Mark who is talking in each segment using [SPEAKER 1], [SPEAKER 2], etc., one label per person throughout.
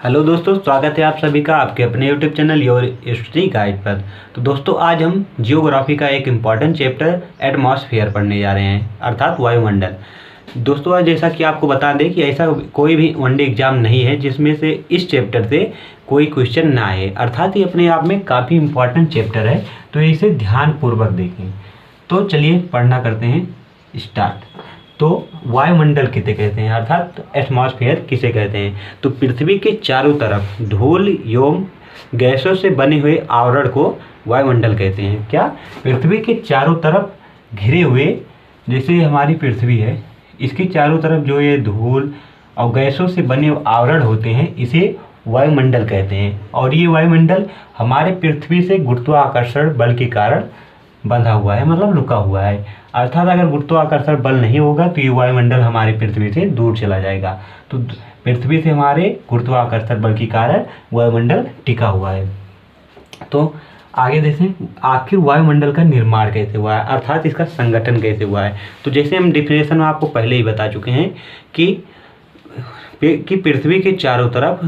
[SPEAKER 1] Hello दोस्तों, स्वागत है आप सभी का आपके अपने YouTube channel your history guide पर। तो दोस्तों, आज हम जियोग्राफी का एक इम्पॉर्टेंट चैप्टर एटमॉस्फेयर पढ़ने जा रहे हैं, अर्थात वायुमंडल। दोस्तों, आज जैसा कि आपको बता दें कि ऐसा कोई भी वनडे एग्जाम नहीं है जिसमें से इस चैप्टर से कोई क्वेश्चन ना आए, अर्थात ये अपने आप में काफ़ी इम्पॉर्टेंट चैप्टर है, तो इसे ध्यानपूर्वक देखें। तो चलिए पढ़ना करते हैं स्टार्ट। तो वायुमंडल किसे कहते हैं, अर्थात एटमॉस्फेयर किसे कहते हैं? तो पृथ्वी के चारों तरफ धूल एवं गैसों से बने हुए आवरण को वायुमंडल कहते हैं। क्या? पृथ्वी के चारों तरफ घिरे हुए, जैसे हमारी पृथ्वी है, इसके चारों तरफ जो ये धूल और गैसों से बने हुए आवरण होते हैं, इसे वायुमंडल कहते हैं। और ये वायुमंडल हमारे पृथ्वी से गुरुत्वाकर्षण बल के कारण बंधा हुआ है, मतलब रुका हुआ है। अर्थात अगर गुरुत्वाकर्षण बल नहीं होगा तो ये वायुमंडल हमारे पृथ्वी से दूर चला जाएगा। तो पृथ्वी से हमारे गुरुत्वाकर्षण बल के कारण वायुमंडल टिका हुआ है। तो आगे देखें, आखिर वायुमंडल का निर्माण कैसे हुआ है, अर्थात इसका संगठन कैसे हुआ है। तो जैसे हम डिफिनेशन में आपको पहले ही बता चुके हैं कि पृथ्वी के चारों तरफ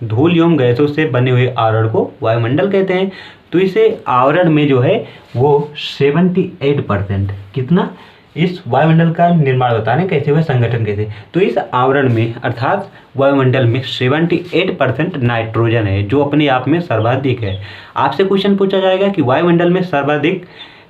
[SPEAKER 1] धूल एवं गैसों से बने हुए आवरण को वायुमंडल कहते हैं। तो इसे आवरण में जो है वो 78%, कितना, इस वायुमंडल का निर्माण बताने कैसे हुआ, संगठन कैसे। तो इस आवरण में अर्थात वायुमंडल में 78% नाइट्रोजन है, जो अपने आप में सर्वाधिक है। आपसे क्वेश्चन पूछा जाएगा कि वायुमंडल में सर्वाधिक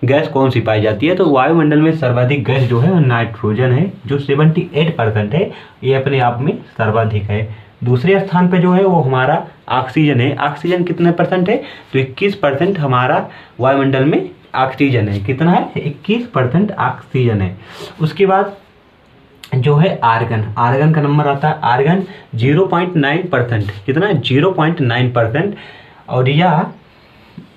[SPEAKER 1] गैस कौन सी पाई जाती है, तो वायुमंडल में सर्वाधिक गैस जो है वो नाइट्रोजन है, जो 78% है, ये अपने आप में सर्वाधिक है। दूसरे स्थान पे जो है वो हमारा ऑक्सीजन है। ऑक्सीजन कितने परसेंट है, तो 21% हमारा वायुमंडल में ऑक्सीजन है। कितना है? 21% ऑक्सीजन है। उसके बाद जो है आर्गन, आर्गन का नंबर आता है, आर्गन 0.9%, कितना, 0.9%। और यह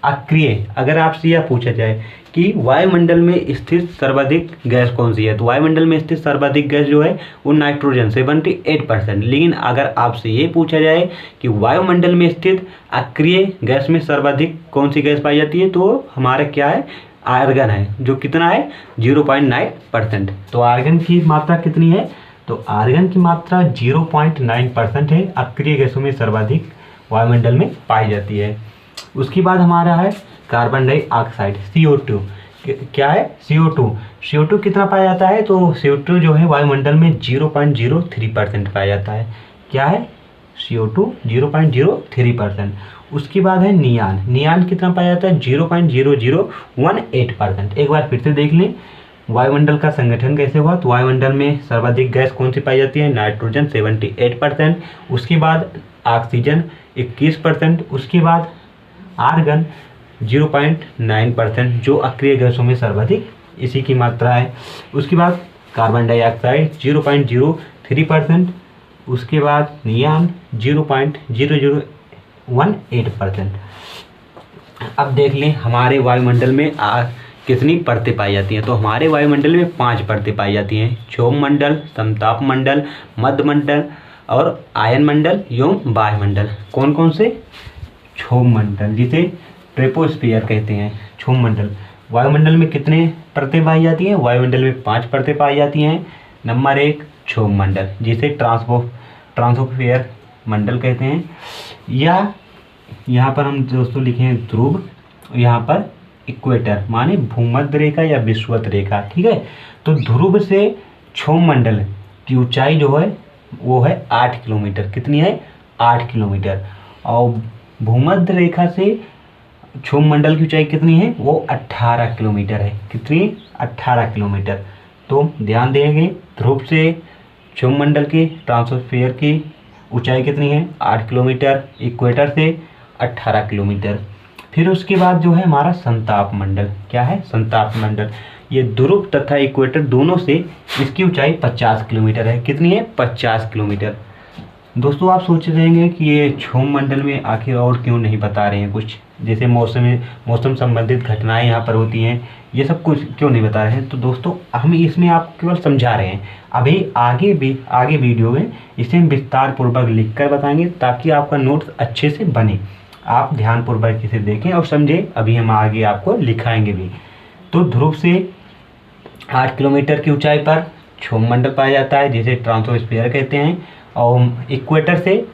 [SPEAKER 1] अक्रिय, अगर आपसे यह पूछा जाए कि वायुमंडल में स्थित सर्वाधिक गैस कौन सी है, तो वायुमंडल में स्थित सर्वाधिक गैस जो है वो नाइट्रोजन 78%। लेकिन अगर आपसे ये पूछा जाए कि वायुमंडल में स्थित अक्रिय गैस में सर्वाधिक कौन सी गैस पाई जाती है, तो हमारा क्या है, आर्गन है, जो कितना है, 0.9%। तो आर्गन की मात्रा कितनी है, तो आर्गन की मात्रा 0.9% है, अक्रिय गैसों में सर्वाधिक वायुमंडल में पाई जाती है। उसके बाद हमारा है कार्बन डाइऑक्साइड, CO2। क्या है? CO2 कितना पाया जाता है, तो CO2 जो है वायुमंडल में 0.03% पाया जाता है। क्या है? CO2 0.03%। उसके बाद है नियान, नियान कितना पाया जाता है, 0.0018%। एक बार फिर से देख लें वायुमंडल का संगठन कैसे हुआ। तो वायुमंडल में सर्वाधिक गैस कौन सी पाई जाती है, नाइट्रोजन 78%, उसके बाद ऑक्सीजन 21%, उसके बाद आर्गन 0.9%, जो अक्रिय गैसों में सर्वाधिक इसी की मात्रा है। उसके बाद कार्बन डाइऑक्साइड 0.03%, उसके बाद नियान 0.0018%। अब देख लें हमारे वायुमंडल में कितनी परतें पाई जाती हैं। तो हमारे वायुमंडल में 5 परतें पाई जाती हैं, क्षोभ मंडल, समताप मंडल, मध्य मंडल और आयन मंडल एवं वायुमंडल। कौन कौन से? क्षोभ मंडल, जिसे ट्रोपोस्फियर कहते हैं, क्षोभ मंडल। वायुमंडल में कितने परतें पाई जाती हैं, वायुमंडल में 5 परतें पाई जाती हैं। नंबर 1 क्षोभ मंडल, जिसे ट्रांसोस्फियर मंडल कहते हैं। या यहाँ पर हम दोस्तों लिखे हैं ध्रुव, यहाँ पर इक्वेटर माने भूमध्य रेखा या विषुवत रेखा, ठीक है। तो ध्रुव से क्षोभ मंडल की ऊंचाई जो है वो है 8 किलोमीटर। कितनी है? 8 किलोमीटर। और भूमध्य रेखा से क्षोभ मंडल की ऊंचाई कितनी है, वो 18 किलोमीटर है। कितनी? 18 किलोमीटर। तो ध्यान देंगे, ध्रुव से क्षोभ मंडल की, ट्रांसोस्फियर की ऊंचाई कितनी है, 8 किलोमीटर, इक्वेटर से 18 किलोमीटर। फिर उसके बाद जो है हमारा संताप मंडल। क्या है? संताप मंडल, ये ध्रुव तथा इक्वेटर दोनों से इसकी ऊंचाई 50 किलोमीटर है। कितनी है? 50 किलोमीटर। दोस्तों, आप सोच रहेंगे कि ये क्षोभ मंडल में आखिर और क्यों नहीं बता रहे हैं कुछ, जैसे मौसम संबंधित घटनाएं यहाँ पर होती हैं, ये सब कुछ क्यों नहीं बता रहे हैं। तो दोस्तों, हम इसमें आप केवल समझा रहे हैं। अभी आगे वीडियो में इसे हम विस्तार पूर्वक लिख कर बताएंगे, ताकि आपका नोट्स अच्छे से बने, आप ध्यानपूर्वक इसे देखें और समझें। अभी हम आगे आपको लिखाएंगे भी। तो ध्रुव से 8 किलोमीटर की ऊंचाई पर क्षोभ मंडल पाया जाता है, जिसे ट्रांसोस्फियर कहते हैं। और इक्वेटर से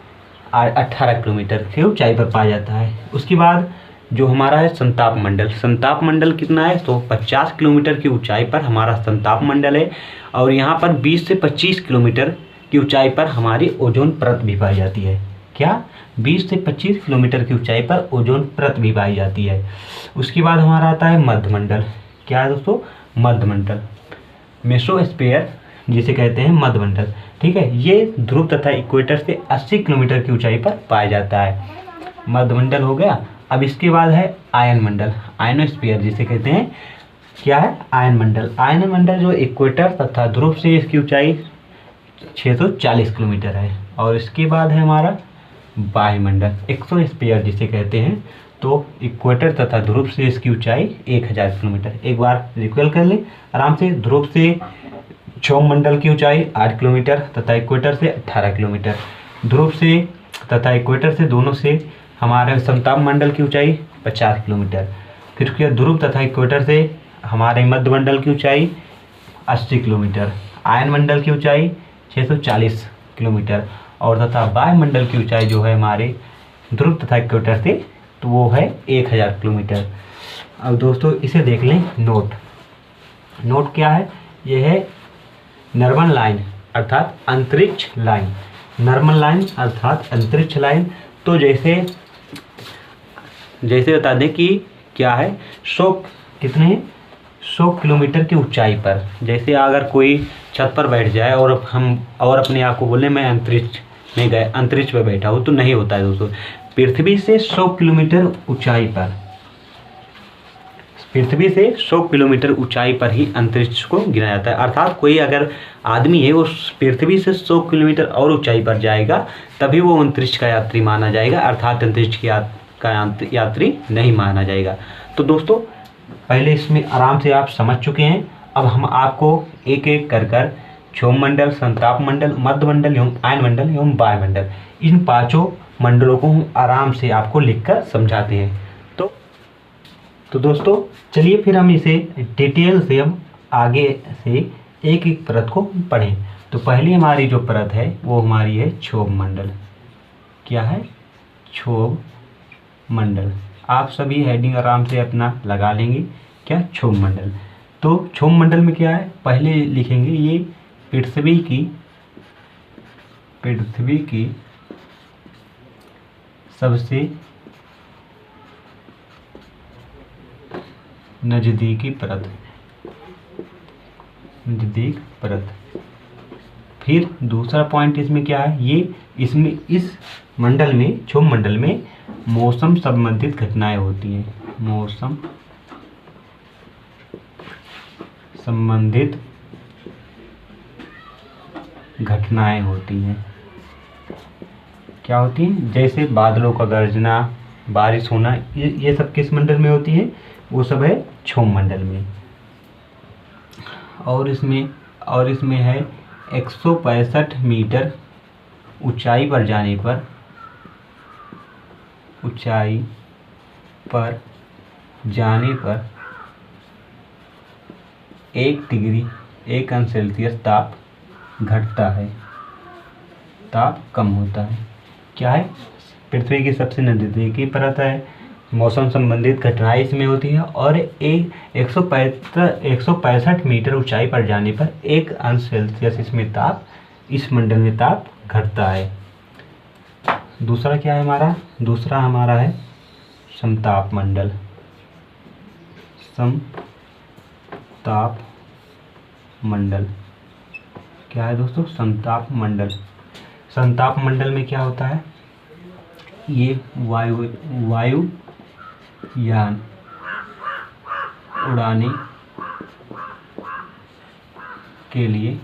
[SPEAKER 1] 18 किलोमीटर की ऊंचाई पर पाया जाता है। उसके बाद जो हमारा है संताप मंडल, संताप मंडल कितना है तो 50 किलोमीटर की ऊंचाई पर हमारा संताप मंडल है। और यहाँ पर 20 से 25 किलोमीटर की ऊंचाई पर हमारी ओजोन परत भी पाई जाती है। क्या 20 से 25 किलोमीटर की ऊंचाई पर ओजोन परत भी पाई जाती है। उसके बाद हमारा आता है मध्यमंडल। क्या है दोस्तों, मध्यमंडल, मेसोस्फीयर जिसे कहते हैं मध्यमंडल। ठीक है, ये ध्रुव तथा इक्वेटर से 80 किलोमीटर की ऊंचाई पर पाया जाता है। मध्यमंडल हो गया। अब इसके बाद है आयन मंडल, आयनोस्फीयर जिसे कहते हैं। क्या है, आयन मंडल। आयन मंडल जो इक्वेटर तथा ध्रुव से इसकी ऊंचाई 640 किलोमीटर है। और इसके बाद है हमारा वायुमंडल, एक्सोस्फीयर जिसे कहते हैं। तो इक्वेटर तथा ध्रुव से इसकी ऊंचाई 1000 किलोमीटर। एक बार रिकॉल कर लें आराम से। ध्रुव से क्षोभ मंडल की ऊंचाई 8 किलोमीटर तथा इक्वेटर से 18 किलोमीटर। ध्रुव से तथा इक्वेटर से दोनों से हमारे संताप मंडल की ऊंचाई 50 किलोमीटर। फिर क्या, ध्रुव तथा इक्वेटर से हमारे मध्यमंडल की ऊंचाई 80 किलोमीटर। आयन मंडल की ऊंचाई 640 किलोमीटर। और तथा वायुमंडल की ऊंचाई जो है हमारे ध्रुव तथा इक्वेटर से, तो वो है 1000 किलोमीटर। अब दोस्तों इसे देख लें नोट। नोट क्या है, ये है नॉर्मल लाइन अर्थात अंतरिक्ष लाइन। नॉर्मल लाइन अर्थात अंतरिक्ष लाइन। तो जैसे बता दें कि क्या है, 100 किलोमीटर की ऊंचाई पर जैसे अगर कोई छत पर बैठ जाए और अपने आप को बोले मैं अंतरिक्ष में गए, अंतरिक्ष पर बैठा हूँ, तो नहीं होता है दोस्तों। पृथ्वी से 100 किलोमीटर ऊंचाई पर, पृथ्वी से 100 किलोमीटर ऊंचाई पर ही अंतरिक्ष को गिना जाता है। अर्थात कोई अगर आदमी है वो पृथ्वी से 100 किलोमीटर और ऊंचाई पर जाएगा तभी वो अंतरिक्ष का यात्री माना जाएगा, अर्थात अंतरिक्ष का यात्री नहीं माना जाएगा। तो दोस्तों पहले इसमें आराम से आप समझ चुके हैं। अब हम आपको एक एक कर क्षोभ मंडल, संताप मंडल, मध्यमंडल एवं आयन मंडल एवं वायुमंडल, इन पांचों मंडलों को हम आराम से आपको लिखकर समझाते हैं। तो दोस्तों चलिए फिर हम इसे डिटेल से हम आगे से एक एक परत को पढ़ें। तो पहली हमारी जो परत है वो हमारी है क्षोभ मंडल। क्या है, क्षोभ मंडल। आप सभी हेडिंग आराम से अपना लगा लेंगे। क्या, क्षोभ मंडल। तो क्षोभ मंडल में क्या है, पहले लिखेंगे ये पृथ्वी की सबसे नजदीकी परत, नजदीक परत। फिर दूसरा पॉइंट इसमें क्या है, ये इसमें इस मंडल में, क्षोभ मंडल में मौसम संबंधित घटनाएं होती हैं। मौसम संबंधित घटनाएं होती हैं। क्या होती हैं, जैसे बादलों का गरजना, बारिश होना, ये सब किस मंडल में होती है, वो सब है क्षोभ मंडल में। और इसमें है 165 मीटर ऊंचाई पर जाने पर, ऊंचाई पर जाने पर 1 डिग्री 1 अंश सेल्सियस ताप घटता है, ताप कम होता है। क्या है, पृथ्वी की सबसे नजदीकी परत है, मौसम संबंधित घटनाएं इसमें होती है। और 165 मीटर ऊंचाई पर जाने पर 1 अंश सेल्सियस इसमें ताप, इस मंडल में ताप घटता है। दूसरा क्या है हमारा, दूसरा हमारा है समताप मंडल। समताप मंडल क्या है दोस्तों, समताप मंडल। समताप मंडल में क्या होता है, ये वायुयान उड़ाने के लिए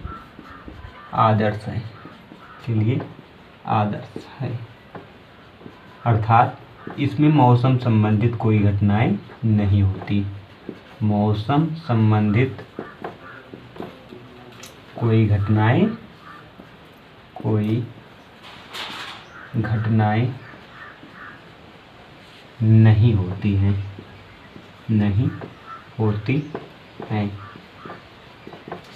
[SPEAKER 1] आदर्श है, अर्थात इसमें मौसम संबंधित कोई घटनाएं नहीं होती। मौसम संबंधित कोई घटनाएं नहीं होती हैं।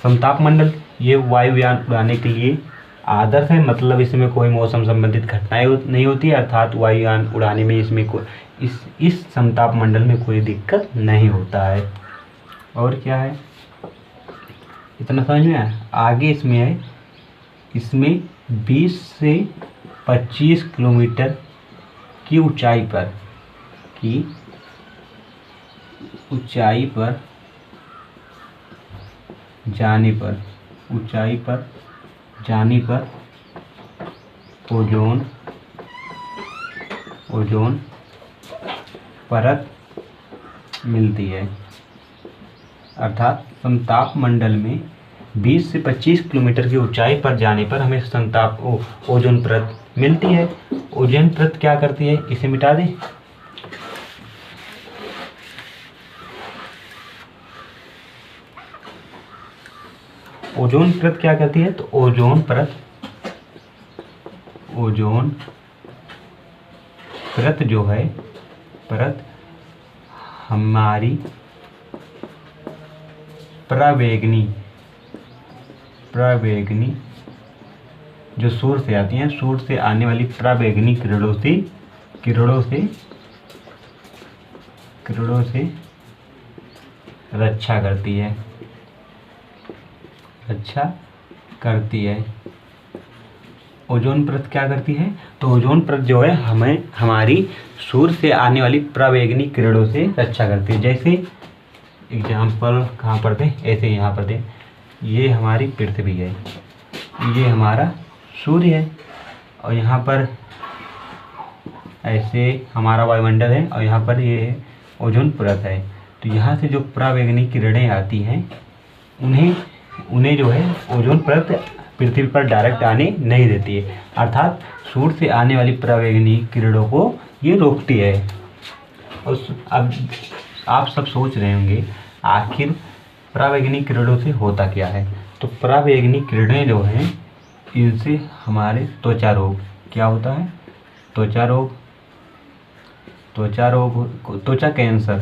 [SPEAKER 1] समताप मंडल ये वायुयान उड़ाने के लिए आदर्श है मतलब इसमें कोई मौसम संबंधित घटनाएं नहीं होती है, अर्थात वायुयान उड़ाने में इसमें कोई इस समताप मंडल में कोई दिक्कत नहीं होता है। और क्या है, इतना समझ में आया। आगे इसमें है, इसमें 20 से 25 किलोमीटर की ऊंचाई पर जाने पर ओजोन परत मिलती है। अर्थात समताप मंडल में 20 से 25 किलोमीटर की ऊंचाई पर जाने पर हमें ओजोन परत मिलती है। ओजोन परत क्या करती है, इसे मिटा दें। ओजोन परत क्या करती है, तो ओजोन परत जो है, परत हमारी परावैगनी जो सूर्य से आती हैं, सूर्य से आने वाली परावैगनी किरणों से रक्षा करती है। ओजोन परत क्या करती है, तो ओजोन परत जो है हमें हमारी सूर्य से आने वाली परावैगनी किरणों से रक्षा करती है। जैसे एग्जाम्पल कहाँ पर दें, ऐसे यहाँ पर दें। ये हमारी पृथ्वी है, ये हमारा सूर्य है, और यहाँ पर ऐसे हमारा वायुमंडल है, और यहाँ पर ये ओजोन परत है। तो यहाँ से जो परावैगनी किरणें आती हैं उन्हें जो है ओजोन परत पृथ्वी पर डायरेक्ट आने नहीं देती है, अर्थात सूर्य से आने वाली परावैगनी किरणों को ये रोकती है। और अब आप सब सोच रहे होंगे आखिर परावैगनी किरणों से होता क्या है। तो परावैगनी किरणें जो हैं इनसे हमारे त्वचा रोग क्या होता है, त्वचा कैंसर,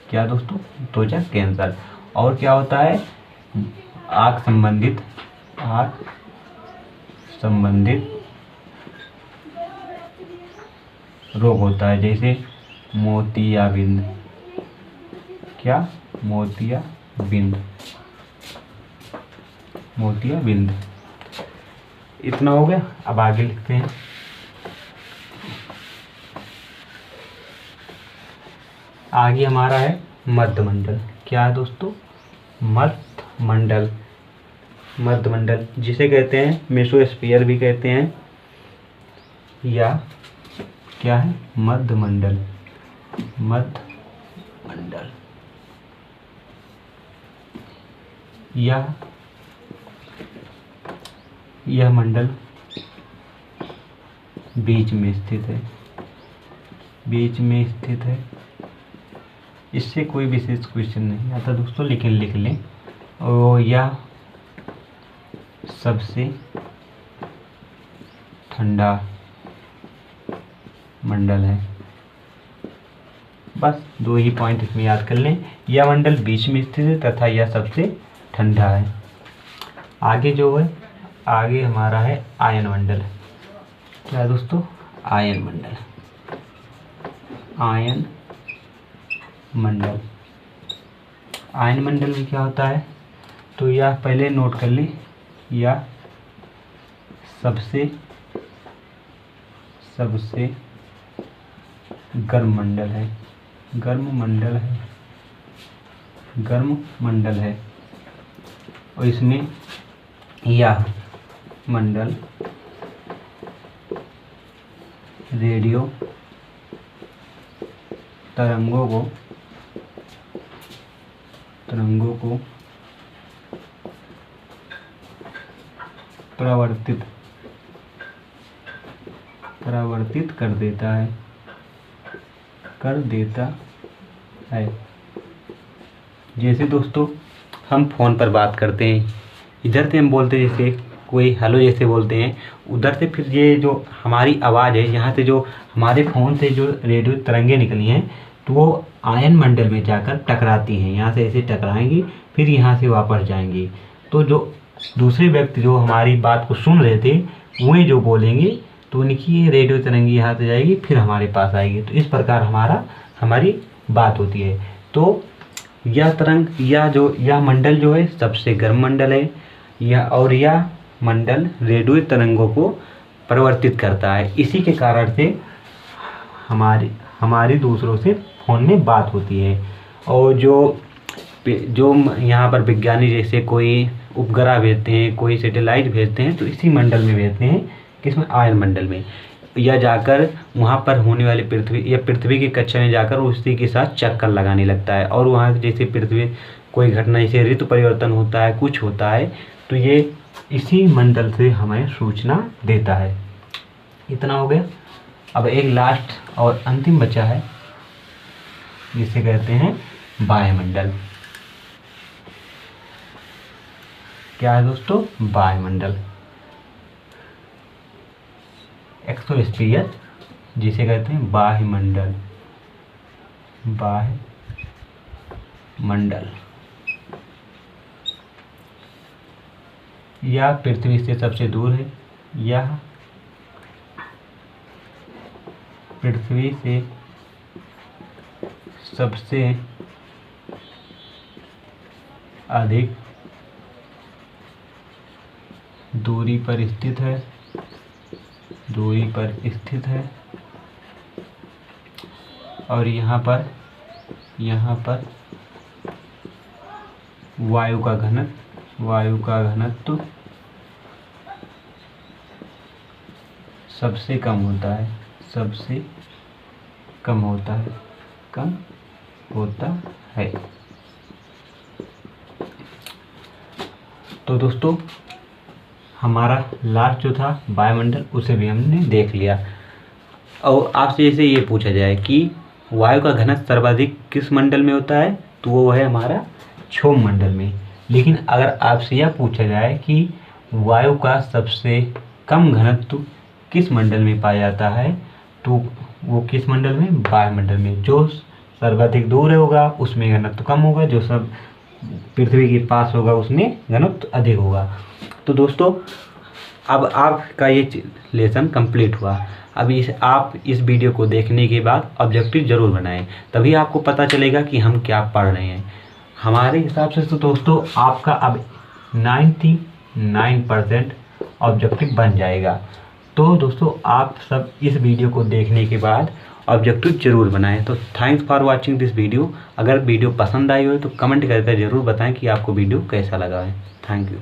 [SPEAKER 1] क्या दोस्तों, त्वचा कैंसर। और क्या होता है, आँख संबंधित रोग होता है, जैसे मोतियाबिंद। क्या, मोतियाबिंद। इतना हो गया। अब आगे लिखते हैं। आगे हमारा है मध्यमंडल। क्या है दोस्तों, मध्यमंडल जिसे कहते हैं मेसोस्फीयर भी कहते हैं, या क्या है, मध्यमंडल। यह मंडल बीच में स्थित है। इससे कोई विशेष क्वेश्चन नहीं आता दोस्तों, लेकिन लिख लें। और यह सबसे ठंडा मंडल है। बस 2 ही पॉइंट इसमें याद कर लें। यह मंडल बीच में स्थित है तथा यह सबसे ठंडा है। आगे जो है, आगे हमारा है आयन मंडल। क्या है दोस्तों, आयन मंडल में क्या होता है, तो यह पहले नोट कर लें, यह सबसे गर्म मंडल है। और इसमें यह मंडल रेडियो तरंगों को परावर्तित कर देता है। जैसे दोस्तों हम फ़ोन पर बात करते हैं, इधर से हम बोलते हैं, जैसे कोई हेलो जैसे बोलते हैं, उधर से फिर ये जो हमारी आवाज़ है, यहाँ से जो हमारे फ़ोन से जो रेडियो तरंगे निकली हैं, तो वो आयन मंडल में जाकर टकराती हैं। यहाँ से ऐसे टकराएंगी, फिर यहाँ से वापस जाएंगी। तो जो दूसरे व्यक्ति जो हमारी बात को सुन रहे थे वे जो बोलेंगे तो उनकी ये रेडियो तरंगी यहाँ से जाएगी, फिर हमारे पास आएगी। तो इस प्रकार हमारी बात होती है। तो यह मंडल जो है सबसे गर्म मंडल है। यह मंडल रेडियो तरंगों को परिवर्तित करता है। इसी के कारण से हमारी दूसरों से फ़ोन में बात होती है। और जो यहाँ पर विज्ञानी जैसे कोई उपग्रह भेजते हैं, कोई सैटेलाइट भेजते हैं, तो इसी मंडल में भेजते हैं, किसमें, आयन मंडल में। या जाकर वहाँ पर होने वाली पृथ्वी की कक्षा में जाकर उसी के साथ चक्कर लगाने लगता है। और वहाँ जैसे पृथ्वी कोई घटना जैसे ऋतु परिवर्तन होता है, कुछ होता है, तो ये इसी मंडल से हमें सूचना देता है। इतना हो गया। अब एक लास्ट और अंतिम बचा है, जिसे कहते हैं वायुमंडल। क्या है दोस्तों? वायुमंडल, एक्सोस्फीयर, जिसे कहते हैं वायुमंडल। वायुमंडल यह पृथ्वी से सबसे दूर है। यह पृथ्वी से सबसे अधिक दूरी पर स्थित है। और यहाँ पर वायु का घनत्व सबसे कम होता है। तो दोस्तों हमारा लास्ट जो था वायुमंडल, उसे भी हमने देख लिया। और आपसे जैसे ये पूछा जाए कि वायु का घनत्व सर्वाधिक किस मंडल में होता है, तो वो है हमारा क्षोभ मंडल में। लेकिन अगर आपसे यह पूछा जाए कि वायु का सबसे कम घनत्व किस मंडल में पाया जाता है, तो वो किस मंडल में? वायुमंडल में। जो सर्वाधिक दूर होगा उसमें घनत्व कम होगा, जो सब पृथ्वी के पास होगा उसमें घनत्व अधिक होगा। तो दोस्तों अब आपका ये लेसन कंप्लीट हुआ। अब आप इस वीडियो को देखने के बाद ऑब्जेक्टिव ज़रूर बनाएं, तभी आपको पता चलेगा कि हम क्या पढ़ रहे हैं। हमारे हिसाब से तो दोस्तों आपका अब 99% ऑब्जेक्टिव बन जाएगा। तो दोस्तों आप सब इस वीडियो को देखने के बाद ऑब्जेक्टिव जरूर बनाएं। तो thanks for watching this video. अगर वीडियो पसंद आई हो तो कमेंट करके ज़रूर बताएं कि आपको वीडियो कैसा लगा है। Thank you.